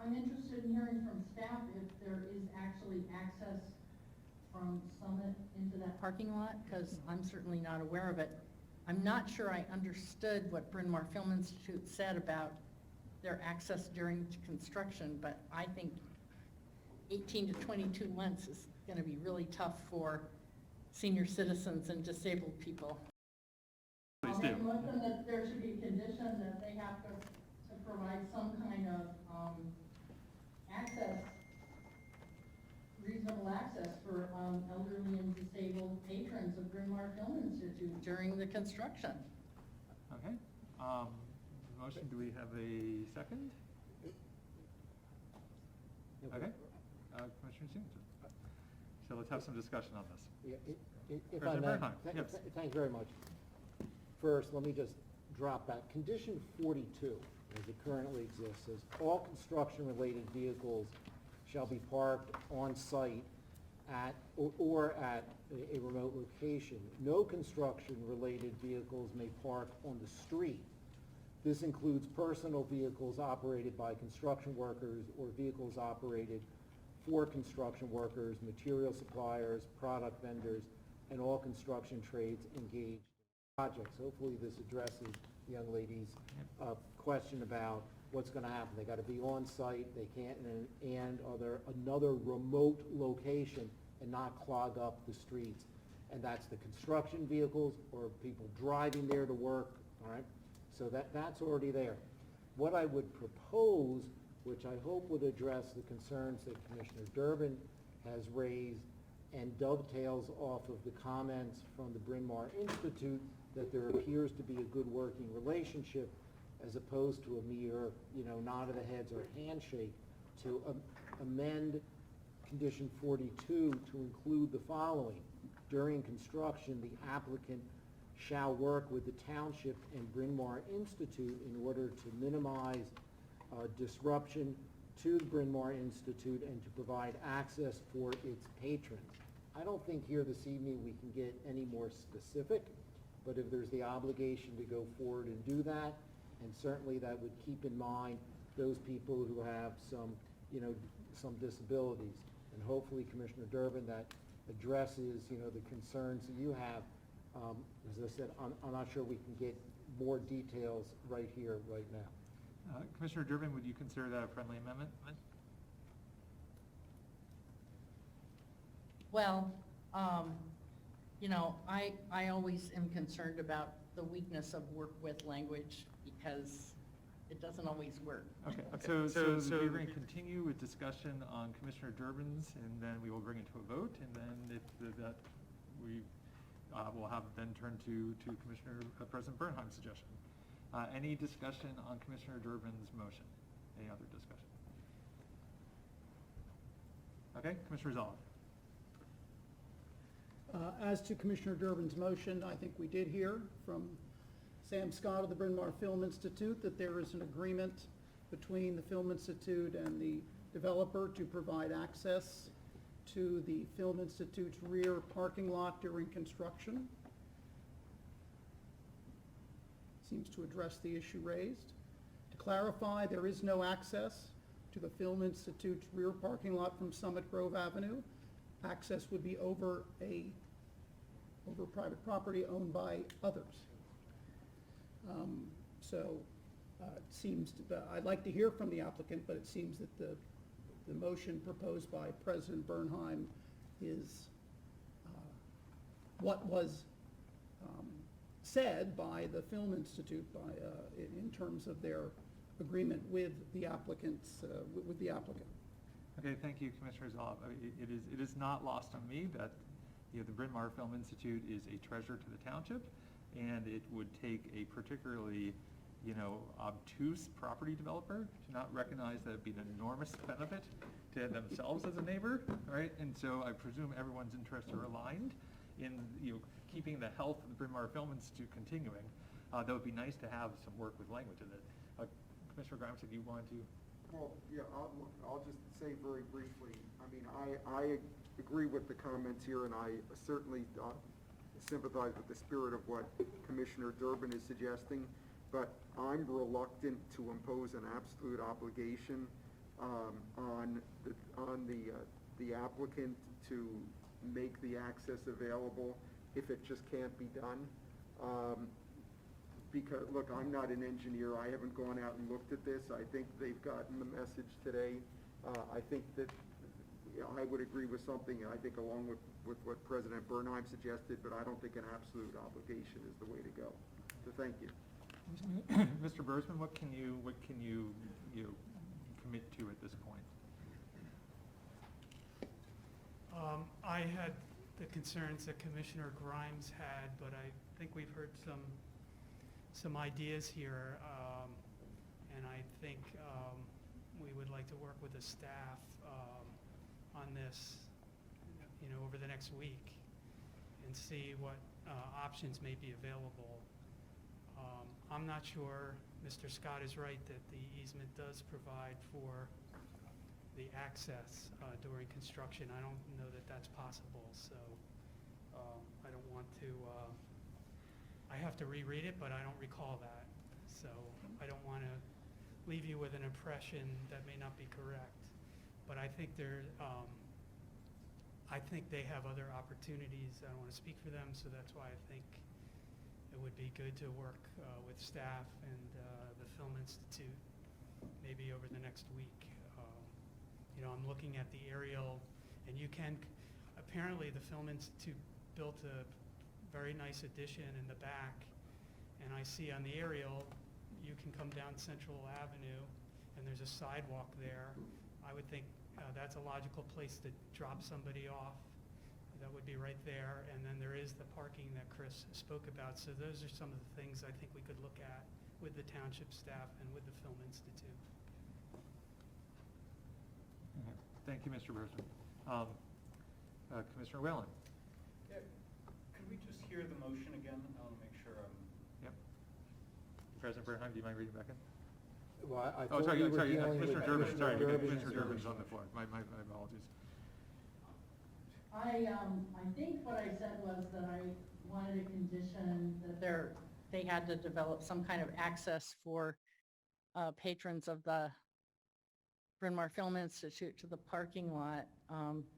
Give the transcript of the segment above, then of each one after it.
I'm interested in hearing from staff if there is actually access from Summit into that parking lot, because I'm certainly not aware of it. I'm not sure I understood what Bryn Mawr Film Institute said about their access during construction, but I think 18 to 22 months is going to be really tough for senior citizens and disabled people. Please I'll do. make a motion that there should be a condition that they have to provide some kind of access, reasonable access for elderly and disabled patrons of Bryn Mawr Film Institute during the construction. Okay. Motion, do we have a second? Okay. Commissioner Singleton. So let's have some discussion on this. Yeah, if I President may, Bernheim, yes. thank you very much. First, let me just drop back. Condition 42, as it currently exists, says all construction-related vehicles shall be parked on site at or at a remote location. No construction-related vehicles may park on the street. This includes personal vehicles operated by construction workers or vehicles operated for construction workers, material suppliers, product vendors, and all construction trades engaged in projects. Hopefully this addresses the young lady's question about what's going to happen. They got to be on site, they can't, and are there another remote location and not clog up the streets. And that's the construction vehicles or people driving there to work, all right? So that's already there. What I would propose, which I hope would address the concerns that Commissioner Durban has raised and dovetails off of the comments from the Bryn Mawr Institute, that there appears to be a good working relationship as opposed to a mere, nod of the heads or handshake, to amend condition 42 to include the following. During construction, the applicant shall work with the township and Bryn Mawr Institute in order to minimize disruption to the Bryn Mawr Institute and to provide access for its patrons. I don't think here this evening we can get any more specific, but if there's the obligation to go forward and do that, and certainly that would keep in mind those people who have some, some disabilities. And hopefully, Commissioner Durban, that addresses, the concerns that you have. As I said, I'm not sure we can get more details right here, right now. Commissioner Durban, would you consider that a friendly amendment? Well, I always am concerned about the weakness of work with language because it doesn't always work. Okay, so we're going to continue with discussion on Commissioner Durban's, and then we will bring it to a vote, and then if that we will have then turn to President Bernheim's suggestion. Any discussion on Commissioner Durban's motion? Any other discussion? Okay, Commissioner Zoll. As to Commissioner Durban's motion, I think we did hear from Sam Scott of the Bryn Mawr Film Institute that there is an agreement between the Film Institute and the developer to provide access to the Film Institute's rear parking lot during construction. Seems to address the issue raised. To clarify, there is no access to the Film Institute's rear parking lot from Summit Grove Avenue. Access would be over private property owned by others. It seems I'd like to hear from the applicant, but it seems that the motion proposed by President Bernheim is what was said by the Film Institute in terms of their agreement with the applicants, with the applicant. Okay, thank you, Commissioner Zoll. It is not lost on me that the Bryn Mawr Film Institute is a treasure to the township, and it would take a particularly obtuse property developer to not recognize that it'd be an enormous benefit to themselves as a neighbor, right? And so I presume everyone's interests are aligned in keeping the health of the Bryn Mawr Film Institute continuing. That would be nice to have some work with language in it. Commissioner Grimes, if you wanted to. Well, yeah, I'll just say very briefly. I mean, I agree with the comments here, and I certainly sympathize with the spirit of what Commissioner Durban is suggesting, but I'm reluctant to impose an absolute obligation on the applicant to make the access available if it just can't be done. Because, look, I'm not an engineer, I haven't gone out and looked at this, I think they've gotten the message today. I think that, I would agree with something, I think along with what President Bernheim suggested, but I don't think an absolute obligation is the way to go. So thank you. Mr. Bursman, what can you commit to at this point? I had the concerns that Commissioner Grimes had, but I think we've heard some ideas here, and I think we would like to work with the staff on this, over the next week and see what options may be available. I'm not sure Mr. Scott is right that the easement does provide for the access during construction. I don't know that that's possible, so I don't want to, I have to reread it, but I don't recall that. So I don't want to leave you with an impression that may not be correct. But I think I think they have other opportunities. I don't want to speak for them, so that's why I think it would be good to work with staff and the Film Institute maybe over the next week. I'm looking at the aerial, and apparently the Film Institute built a very nice addition in the back, and I see on the aerial you can come down Central Avenue and there's a sidewalk there. I would think that's a logical place to drop somebody off. That would be right there, and then there is the parking that Chris spoke about. So those are some of the things I think we could look at with the township staff and with the Film Institute. Okay. Thank you, Mr. Bursman. Commissioner Whalen? Yeah, could we just hear the motion again? I want to make sure I'm... Yep. President Bernheim, do you mind reading back in? Well, I Oh, thought sorry, we were sorry, dealing with Commissioner Durbin, sorry, Durbin's Commissioner Durbin's motion. on the floor. My apologies. I think what I said was that I wanted a condition that they had to develop some kind of access for patrons of the Bryn Mawr Film Institute to the parking lot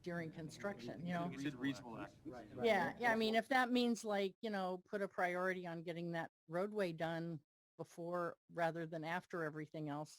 during construction, You said reasonable access. Right. Yeah, I mean, if that means put a priority on getting that roadway done before rather than after everything else,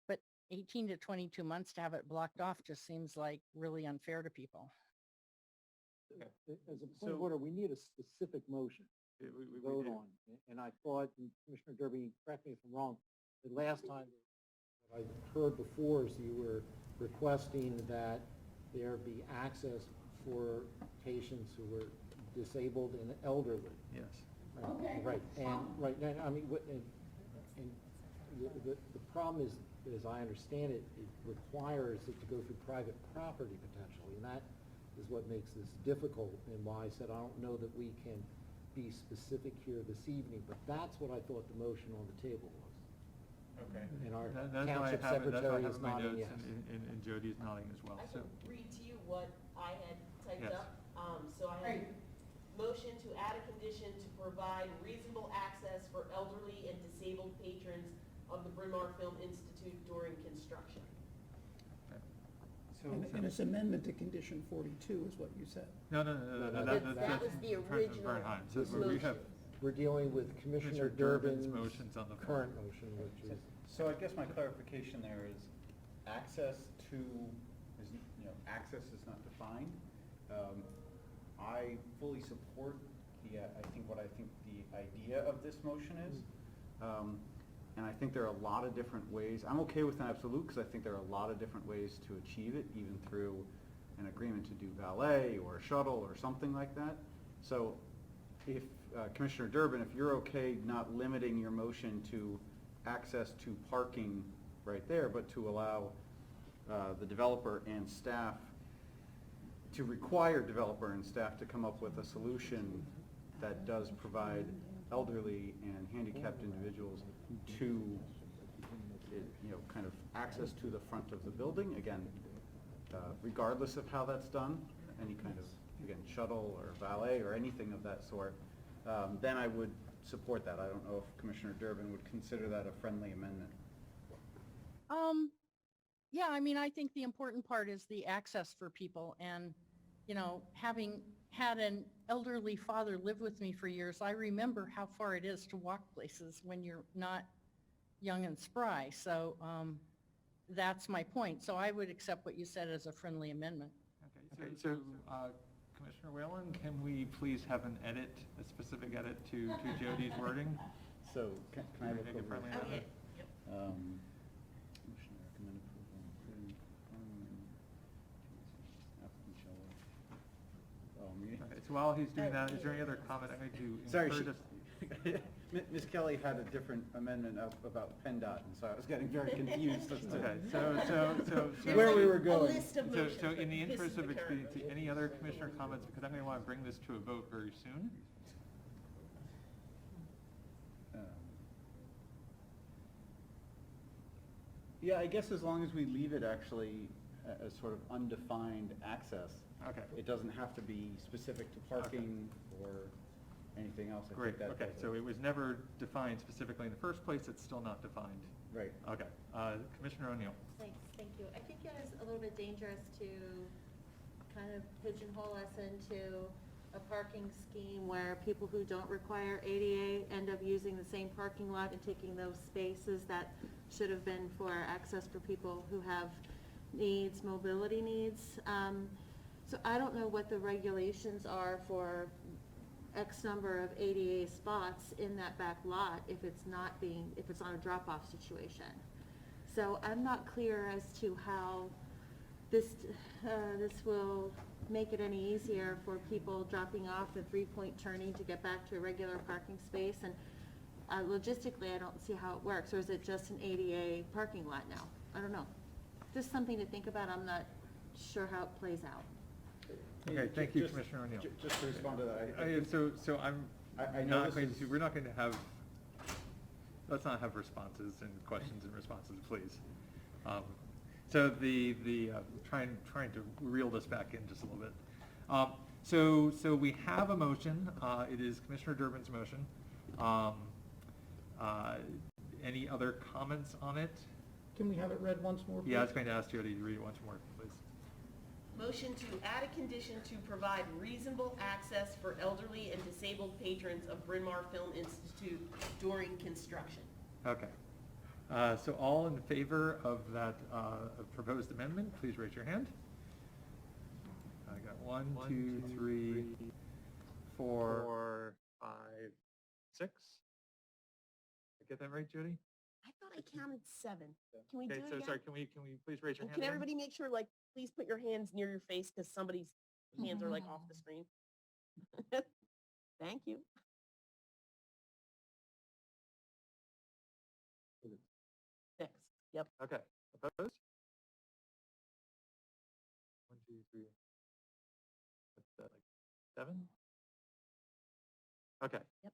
But 18 to 22 months to have it blocked off just seems like really unfair to people. As a point of order, we need a specific motion to vote on. And I thought, and Commissioner Durbin, correct me if I'm wrong, the last time I heard before is you were requesting that there be access for patients who were disabled and elderly. Yes. Okay. Right, and, I mean, and the problem is, as I understand it, it requires it to go through private property potentially, and that is what makes this difficult, and why I said I don't know that we can be specific here this evening, but that's what I thought the motion on the table was. Okay. And our That's why I township have it, that's why I secretary have is in my nodding notes, yes. and Jody's nodding as well, I so. can read to you what I had typed Yes. up. So I Great. had motion to add a condition to provide reasonable access for elderly and disabled patrons of the Bryn Mawr Film Institute during construction. And it's amendment to condition 42 is what you said. No, That was the President original Bernheim. So This we is- have We're dealing with Commissioner Durbin's Durbin's motions on the floor. current motion, which is, So I guess my clarification there is access to, access is not defined. I fully support I think the idea of this motion is. And I think there are a lot of different ways. I'm okay with an absolute because I think there are a lot of different ways to achieve it, even through an agreement to do valet or a shuttle or something like that. So if, Commissioner Durbin, if you're okay not limiting your motion to access to parking right there, but to allow the developer and staff, to require developer and staff to come up with a solution that does provide elderly and handicapped individuals to, kind of access to the front of the building, again, regardless of how that's done, any kind of, again, shuttle or valet or anything of that sort, then I would support that. I don't know if Commissioner Durbin would consider that a friendly amendment. Yeah, I mean, I think the important part is the access for people and, you know, having had an elderly father live with me for years, I remember how far it is to walk places when you're not young and spry. So that's my point. So I would accept what you said as a friendly amendment. Okay, so Commissioner Whalen, can we please have an edit, a specific edit to Jody's wording? So, can I have a Make it friendly quick- amendment? Motion to recommend approval, including applicant shall. Okay, so while he's doing that, is there any other comment I'm going to Sorry, encourage us? Ms. Kelly had a different amendment about PennDOT, and so I was getting very confused as to Okay, so. where we were A going. list of So, motions, so but in the this is interest of the current expediency, any other commissioner comments, because I'm going to want to bring this to a vote very soon. Yeah, I guess as long as we leave it actually as sort of undefined access. Okay. It doesn't have to be specific to parking or anything else. I think Great, that okay, does so it was never defined specifically in the first place, it's still not defined. Right. Okay, Commissioner O'Neill. Thanks, thank you. I think it is a little bit dangerous to kind of pigeonhole us into a parking scheme where people who don't require ADA end up using the same parking lot and taking those spaces that should have been for access for people who have needs, mobility needs. So I don't know what the regulations are for X number of ADA spots in that back lot if it's not being, if it's on a drop-off situation. So I'm not clear as to how this will make it any easier for people dropping off the three-point turning to get back to a regular parking space. And logistically, I don't see how it works. Or is it just an ADA parking lot now? I don't know. Just something to think about. I'm not sure how it plays out. Okay, thank you, Just- Commissioner O'Neill. Just to respond to that, So I'm I know not this going is- to, we're not going to have, let's not have responses and questions and responses, please. So trying to reel this back in just a little bit. So we have a motion, it is Commissioner Durban's motion. Any other comments on it? Can we have it read once more, please? Yeah, I was going to ask Jody to read it once more, please. Motion to add a condition to provide reasonable access for elderly and disabled patrons of Bryn Mawr Film Institute during construction. Okay. So all in favor of that proposed amendment, please raise your hand. I got 1, 2, 3, 4, 5, 6. I get that right, Judy? I thought I counted 7. Can we do Okay, it so again? sorry, can we please raise your And hand can again? everybody make sure, like, please put your hands near your face because somebody's hands are like off the screen. Thank you. Six. Yep. Okay, opposed? 1, 2, 3. What's that, like 7? Okay. Yep.